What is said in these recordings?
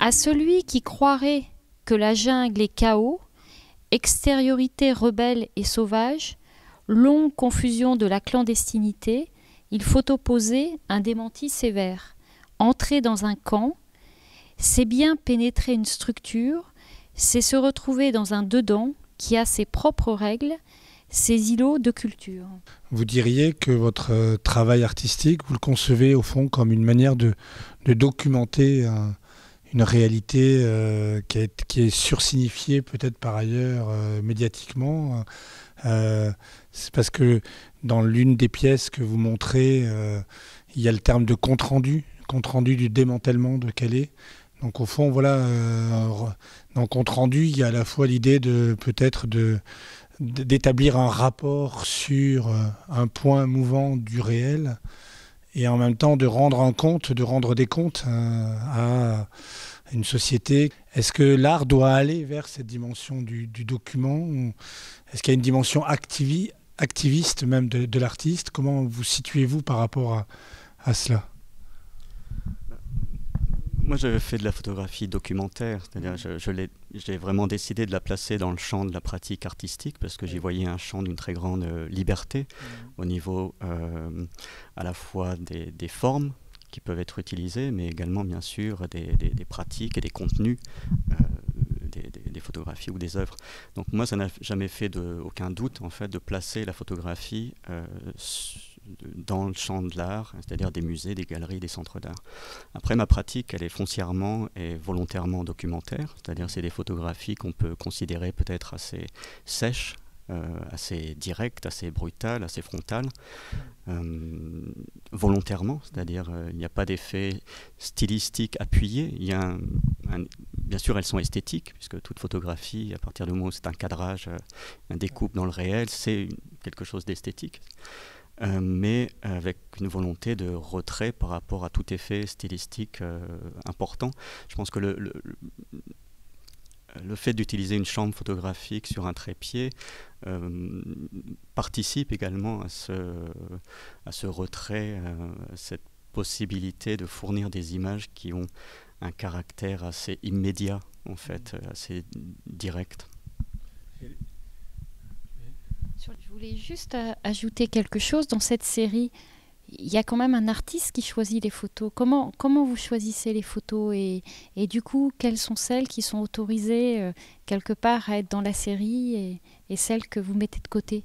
À celui qui croirait que la jungle est chaos, extériorité rebelle et sauvage, longue confusion de la clandestinité, il faut opposer un démenti sévère. Entrer dans un camp, c'est bien pénétrer une structure, c'est se retrouver dans un dedans qui a ses propres règles, ses îlots de culture. Vous diriez que votre travail artistique, vous le concevez au fond comme une manière de documenter une réalité qui est sursignifiée peut-être par ailleurs médiatiquement. C'est parce que dans l'une des pièces que vous montrez, il y a le terme de compte rendu du démantèlement de Calais. Donc au fond, voilà, dans le compte rendu, il y a à la fois l'idée de peut-être d'établir un rapport sur un point mouvant du réel et en même temps de rendre des comptes à une société. Est-ce que l'art doit aller vers cette dimension du document? Est-ce qu'il y a une dimension activiste même de l'artiste? Comment vous situez-vous par rapport à cela? Moi, j'avais fait de la photographie documentaire, c'est-à-dire j'ai vraiment décidé de la placer dans le champ de la pratique artistique parce que j'y voyais un champ d'une très grande liberté au niveau à la fois des formes qui peuvent être utilisées, mais également bien sûr des pratiques et des contenus des photographies ou des œuvres. Donc moi, ça n'a jamais fait aucun doute en fait de placer la photographie dans le champ de l'art, c'est-à-dire des musées, des galeries, des centres d'art. Après, ma pratique, elle est foncièrement et volontairement documentaire, c'est-à-dire c'est des photographies qu'on peut considérer peut-être assez sèches, assez directes, assez brutales, assez frontales, volontairement, c'est-à-dire il n'y a pas d'effet stylistique appuyé, il y a bien sûr elles sont esthétiques, puisque toute photographie, à partir du moment où c'est un cadrage, un découpe dans le réel, c'est quelque chose d'esthétique. Mais avec une volonté de retrait par rapport à tout effet stylistique important. Je pense que le fait d'utiliser une chambre photographique sur un trépied participe également à ce retrait, cette possibilité de fournir des images qui ont un caractère assez immédiat, en fait, assez direct. Je voulais juste ajouter quelque chose. Dans cette série, il y a quand même un artiste qui choisit les photos. Comment vous choisissez les photos et du coup, quelles sont celles qui sont autorisées quelque part à être dans la série et celles que vous mettez de côté?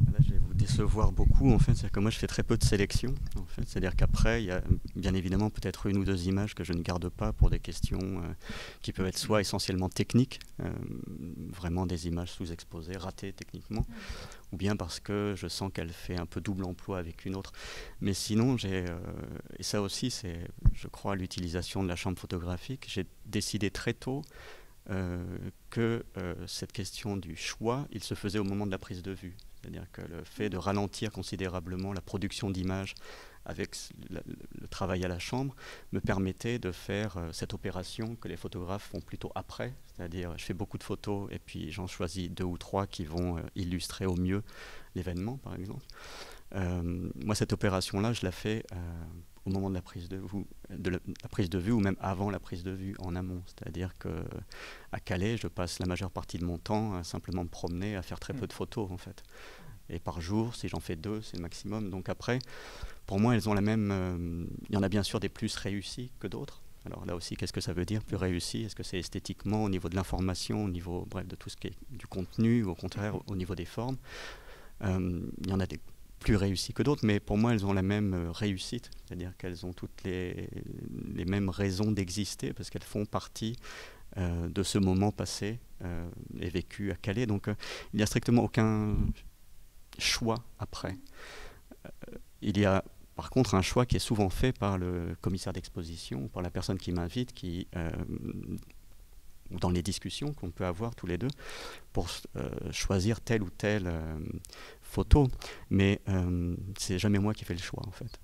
Là, je vais vous décevoir beaucoup, en fait. C'est-à-dire que moi, je fais très peu de sélection, en fait. C'est-à-dire qu'après, il y a bien évidemment peut-être une ou deux images que je ne garde pas pour des questions qui peuvent être soit essentiellement techniques, vraiment des images sous-exposées, ratées techniquement, ou bien parce que je sens qu'elle fait un peu double emploi avec une autre. Mais sinon, et ça aussi, c'est, je crois, l'utilisation de la chambre photographique. J'ai décidé très tôt que cette question du choix, il se faisait au moment de la prise de vue. C'est-à-dire que le fait de ralentir considérablement la production d'images avec le travail à la chambre me permettait de faire cette opération que les photographes font plutôt après. C'est-à-dire je fais beaucoup de photos et puis j'en choisis 2 ou 3 qui vont illustrer au mieux l'événement, par exemple. Moi, cette opération-là, je la fais au moment de la prise de vue ou même avant la prise de vue, en amont. C'est-à-dire qu'à Calais, je passe la majeure partie de mon temps à simplement me promener, à faire très peu de photos, en fait. Et par jour, si j'en fais 2, c'est le maximum. Donc après, pour moi, elles ont la même... il y en a bien sûr des plus réussis que d'autres. Alors là aussi, qu'est-ce que ça veut dire, plus réussi? Est-ce que c'est esthétiquement, au niveau de l'information, au niveau de tout ce qui est du contenu, ou au contraire, au niveau des formes? Il y en a des plus réussies que d'autres, mais pour moi, elles ont la même réussite. C'est-à-dire qu'elles ont toutes les mêmes raisons d'exister, parce qu'elles font partie de ce moment passé et vécu à Calais. Donc il n'y a strictement aucun choix après. Il y a par contre un choix qui est souvent fait par le commissaire d'exposition, par la personne qui m'invite, qui dans les discussions qu'on peut avoir tous les deux pour choisir telle ou telle photo, mais c'est jamais moi qui fais le choix en fait.